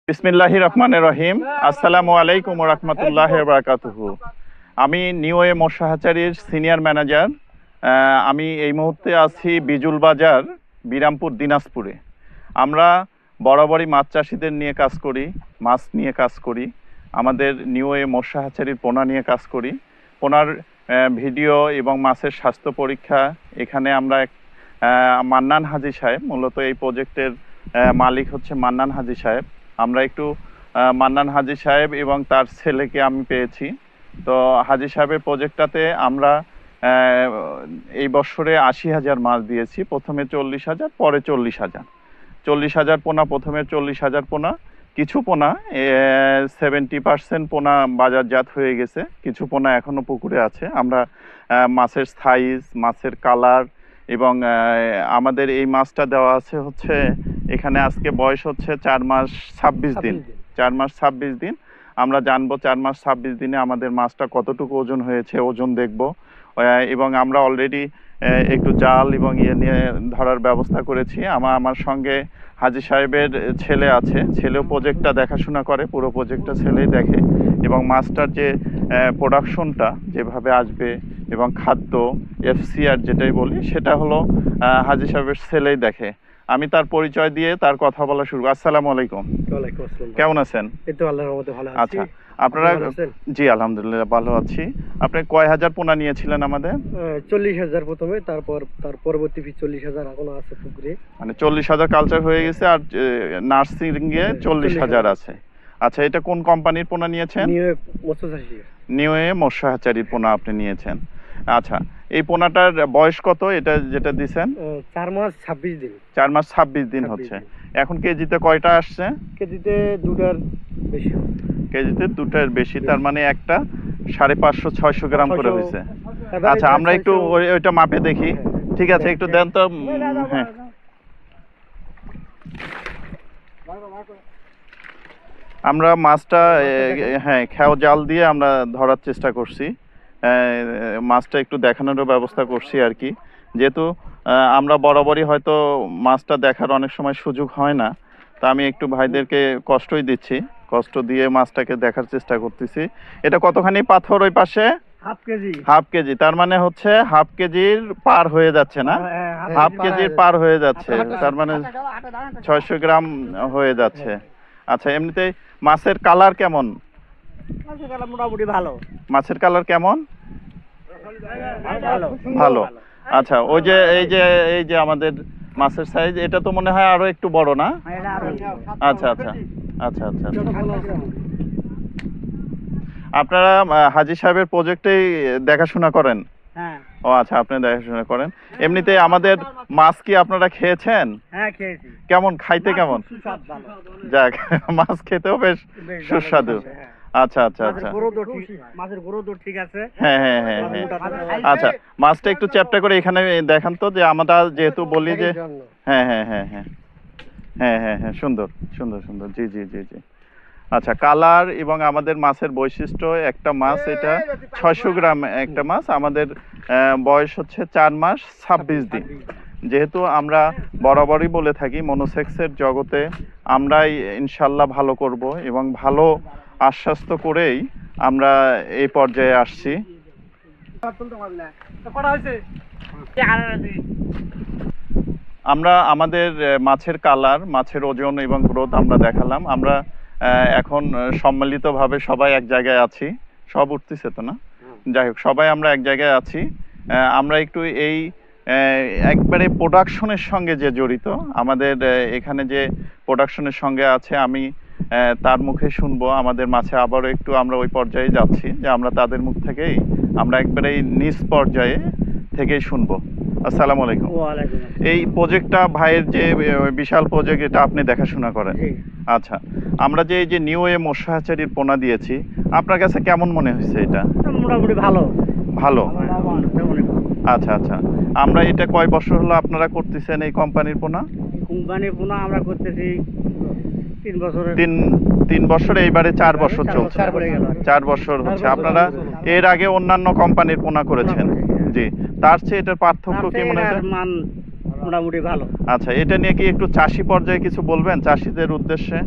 বিসমিল্লাহির রহমানির রহিম। আসসালামু আলাইকুম ওয়া রাহমাতুল্লাহি ওয়া বারাকাতুহু। আমি নিউ এ মৎস্যহাচারীর সিনিয়র ম্যানেজার। আমি এই মুহূর্তে আছি বিজুল বাজার, বিরামপুর, দিনাজপুরে। আমরা বরাবরই মাছ চাষিদের নিয়ে কাজ করি, মাছ নিয়ে কাজ করি। আমাদের নিউ এ মৎস্যহাচারীর পোনা নিয়ে কাজ করি। পোনার ভিডিও এবং মাছের স্বাস্থ্য পরীক্ষা এখানে আমরা মান্নান হাজি সাহেব, মূলত এই প্রজেক্টের মালিক হচ্ছে মান্নান হাজি সাহেব। আমরা একটু মান্নান হাজি সাহেব এবং তার ছেলেকে আমি পেয়েছি। তো হাজি সাহেবের প্রজেক্টটাতে আমরা এই বছরে 80,000 মাছ দিয়েছি। প্রথমে 40,000, পরে 40,000। 40,000 পোনা, প্রথমে 40,000 পোনা। কিছু পোনা 70% পোনা বাজারজাত হয়ে গেছে, কিছু পোনা এখনো পুকুরে আছে। আমরা মাছের সাইজ, মাছের কালার এবং আমাদের এই মাছটা দেওয়া আছে হচ্ছে এখানে আজকে বয়স হচ্ছে 4 মাস 26 দিন। 4 মাস 26 দিন। আমরা জানবো 4 মাস 26 দিনে আমাদের মাছটা কতটুকু ওজন হয়েছে, ওজন দেখব। এবং আমরা অলরেডি একটু জাল এবং ইয়ে নিয়ে ধরার ব্যবস্থা করেছি। আমার সঙ্গে হাজি সাহেবের ছেলে আছে, ছেলেও প্রজেক্টটা দেখাশোনা করে, পুরো প্রজেক্টটা ছেলেই দেখে। এবং মাছটার যে প্রোডাকশনটা যেভাবে আসবে এবং খাদ্য FCR যেটাই বলি, সেটা হলো হাজি সাহেবের ছেলেই দেখে। আমি তার পরিচয় দিয়ে তার কথা বলা শুরু। আসসালামু আলাইকুম। ওয়ালাইকুম আসসালাম। কেমন আছেন? এই তো আল্লাহর রহমতে ভালো আছি। আচ্ছা, আপনারা? জি আলহামদুলিল্লাহ ভালো আছি। আপনি কয় হাজার পোনা নিয়েছিলেন আমাদের? 40,000 প্রথমে, তারপর তার পরবর্তী 40,000 এখনো আছে পুকুরে। মানে 40,000 কালচার হয়ে গেছে, আর নার্সিং এ 40,000 আছে। আচ্ছা, এটা কোন কোম্পানির পোনা নিয়েছেন? নিউ এ মৎস্যহাচারীর পোনা আপনি নিয়েছেন। আচ্ছা, এই পোনাটার বয়স কত, এটা যেটা দিছেন? 4 মাস 26 দিন। 4 মাস 26 দিন হচ্ছে। এখন কেজিতে কয়টা আসছে? কেজিতে দুটার বেশি। কেজিতে দুটার বেশি, তার মানে একটা 550-600 গ্রাম করে হয়েছে। আচ্ছা, আমরা একটু ওইটা মাপে দেখি। ঠিক আছে, একটু দেন তো। হ্যাঁ, আমরা মাছটা হ্যাঁ খেও জাল দিয়ে আমরা ধরার চেষ্টা করছি। মাছটা একটু দেখানোরও ব্যবস্থা করছি আর কি, যেহেতু আমরা বরাবরই হয়তো মাছটা দেখার অনেক সময় সুযোগ হয় না। তা আমি একটু ভাইদেরকে কষ্টই দিচ্ছি, কষ্ট দিয়ে মাছটাকে দেখার চেষ্টা করতেছি। এটা কতখানি পাথর ওই পাশে? হাফ কেজি, তার মানে হচ্ছে হাফ কেজির পার হয়ে যাচ্ছে না? হাফ কেজির পার হয়ে যাচ্ছে, তার মানে 600 গ্রাম হয়ে যাচ্ছে। আচ্ছা, এমনিতে মাছের কালার কেমন? মোটামুটি ভালো। মাছের কালার কেমন? ভালো। আচ্ছা, ওই যে এই যে আমাদের মাছের সাইজ, এটা তো মনে হয় আরো একটু বড় না? আচ্ছা আচ্ছা আচ্ছা আচ্ছা। আপনারা হাজি সাহেবের প্রজেক্টেই দেখাশোনা করেন? হ্যাঁ। ও আচ্ছা, আপনি দেখাশোনা করেন। এমনিতে আমাদের মাছ কি আপনারা খেয়েছেন? হ্যাঁ, খেয়েছি। কেমন খাইতে, কেমন? যাক, মাছ খেতেও বেশ সুস্বাদু। আচ্ছা আচ্ছা আচ্ছা। মাছের গ্রোথ ঠিক আছে। হ্যাঁ হ্যাঁ হ্যাঁ হ্যাঁ। আচ্ছা, মাছটা একটু চ্যাপ্টা করে এখানে দেখান তো, যে আমরা যেহেতু বলি যে হ্যাঁ হ্যাঁ হ্যাঁ হ্যাঁ হ্যাঁ হ্যাঁ হ্যাঁ, সুন্দর সুন্দর সুন্দর। জি জি জি জি। আচ্ছা, কালার এবং আমাদের মাছের বৈশিষ্ট্য, একটা মাছ এটা 600 গ্রাম একটা মাছ, আমাদের বয়স হচ্ছে 4 মাস 26 দিন। যেহেতু আমরা বরাবরই বলে থাকি মনোসেক্সের জগতে আমরাই ইনশাল্লাহ ভালো করব, এবং ভালো আশ্বস্ত করেই আমরা এই পর্যায়ে আসছি। আমরা আমাদের মাছের কালার, মাছের ওজন এবং গ্রোথ আমরা দেখালাম। আমরা এখন সম্মিলিতভাবে সবাই এক জায়গায় আছি। সব উঠতেছে তো না? যাই হোক, সবাই আমরা এক জায়গায় আছি। আমরা একটু এই একবারে প্রোডাকশনের সঙ্গে যে জড়িত, আমাদের এখানে যে প্রোডাকশনের সঙ্গে আছে, আমি তার মুখে শুনবো। আমাদের মাঝে আবারও একটু আমরা ওই পর্যায়ে যাচ্ছি, যে আমরা তাদের মুখ থেকেই আমরা একবারে নিজ পর্যায়ে থেকেই শুনবো। আসসালামু আলাইকুম। এই প্রজেক্টটা ভাইয়ের যে বিশাল প্রজেক্ট, এটা আপনি দেখাশোনা করেন? আচ্ছা, আমরা যে এই যে নিউ এ মৎস্যহাচারীর পোনা দিয়েছি, আপনার কাছে কেমন মনে হয়েছে? এটা মোটামুটি ভালো। ভালো। আচ্ছা আচ্ছা। আমরা এটা কয় বছর হলো আপনারা করতেছেন এই কোম্পানির পোনা? কোম্পানির পোনা আমরা করতেছি 3 বছর। 3 বছর, এইবারে 4 বছর চলছে। 4 বছর হচ্ছে। আপনারা এর আগে অন্যান্য কোম্পানির পোনা করেছেন? জি। তার চেয়ে এটার পার্থক্য কি মনে হয়? মান মোটামুটি ভালো। আচ্ছা, এটা নিয়ে কি একটু চাষি পর্যায়ে কিছু বলবেন চাষিদের উদ্দেশ্যে?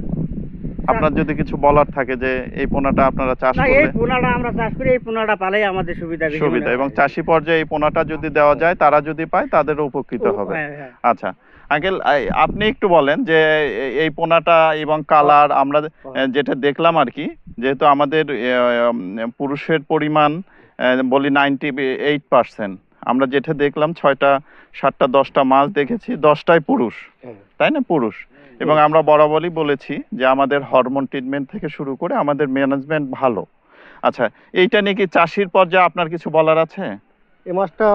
আপনার যদি কিছু বলার থাকে যে এই পোনাটা আপনারা চাষ না, এই করলে পোনাটা আমরা চাষ করি, এই পোনাটা পালাই আমাদের সুবিধা বেশি সুবিধা, মনে এবং হয়। চাষি পর্যায়ে এই পোনাটা যদি দেওয়া যায়, তারা যদি পায় তাদেরও উপকৃত হবে। হ্যাঁ, হ্যাঁ। আচ্ছা আঙ্কেল, আপনি একটু বলেন যে এই পোনাটা এবং কালার আমরা যেটা দেখলাম আর কি, যেহেতু আমাদের পুরুষের পরিমাণ বলি 98%, আমরা যেটা দেখলাম 6টা 7টা 10টা মাছ দেখেছি, 10টাই পুরুষ, তাই না? পুরুষ। এবং আমরা বরাবরই বলেছি যে আমাদের হরমোন ট্রিটমেন্ট থেকে শুরু করে আমাদের ম্যানেজমেন্ট ভালো। আচ্ছা, এইটা নিয়ে কি চাষির পর্যায়ে আপনার কিছু বলার আছে? এই মাছটা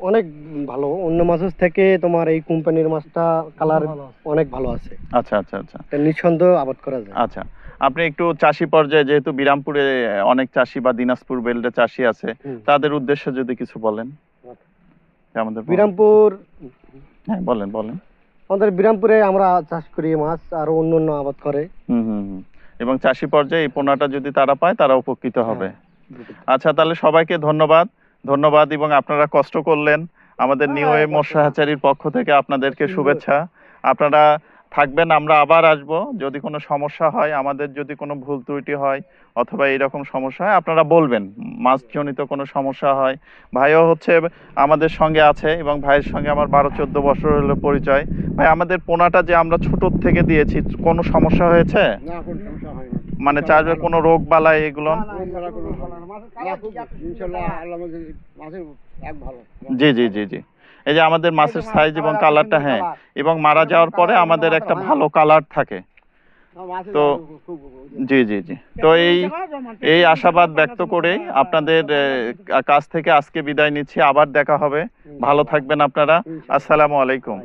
অনেক ভালো, অন্য মাছের থেকে তোমার এই কোম্পানির মাছটা কালার অনেক ভালো আছে। আচ্ছা আচ্ছা আচ্ছা এটা নিঃসন্দেহ আবাদ করা যায়। আচ্ছা, আপনি একটু চাষি পর্যায়ে, যেহেতু বিরামপুরে অনেক চাষি বা দিনাজপুর বেল্টে চাষি আছে, হুম। তাদের উদ্দেশ্যে যদি কিছু বলেন। যে আমাদের বিরামপুর, হ্যাঁ বলেন বলেন। আমাদের বিরামপুরে আমরা চাষ করি মাছ, আর অন্য অন্য আবাদ করে। হুম হুম হুম। এবং চাষি পর্যায়ে এই পোনাটা যদি তারা পায়, তারা উপকৃত হবে। আচ্ছা, তাহলে সবাইকে ধন্যবাদ। ধন্যবাদ, এবং আপনারা কষ্ট করলেন। আমাদের নিউ এ মৎস্য হ্যাচারির পক্ষ থেকে আপনাদেরকে শুভেচ্ছা। আপনারা থাকবেন, আমরা আবার আসব। যদি কোনো সমস্যা হয়, আমাদের যদি কোনো ভুল ত্রুটি হয় অথবা এইরকম সমস্যা হয়, আপনারা বলবেন। মাছজনিত কোনো সমস্যা হয়, ভাইও হচ্ছে আমাদের সঙ্গে আছে, এবং ভাইয়ের সঙ্গে আমার 12-14 বছর হলো পরিচয়। ভাই, আমাদের পোনাটা যে আমরা ছোট থেকে দিয়েছি, কোনো সমস্যা হয়েছে? না, কোনো সমস্যা হয় না। মানে চাষে কোনো রোগ বালাই এগুলো? জি জি জি জি। এই যে আমাদের মাছের সাইজ এবং কালারটা, হ্যাঁ, এবং মারা যাওয়ার পরে আমাদের একটা ভালো কালার থাকে। তো জি জি জি। তো এই আশাবাদ ব্যক্ত করে আপনাদের কাছ থেকে আজকে বিদায় নিচ্ছি। আবার দেখা হবে। ভালো থাকবেন আপনারা। আসসালামু আলাইকুম।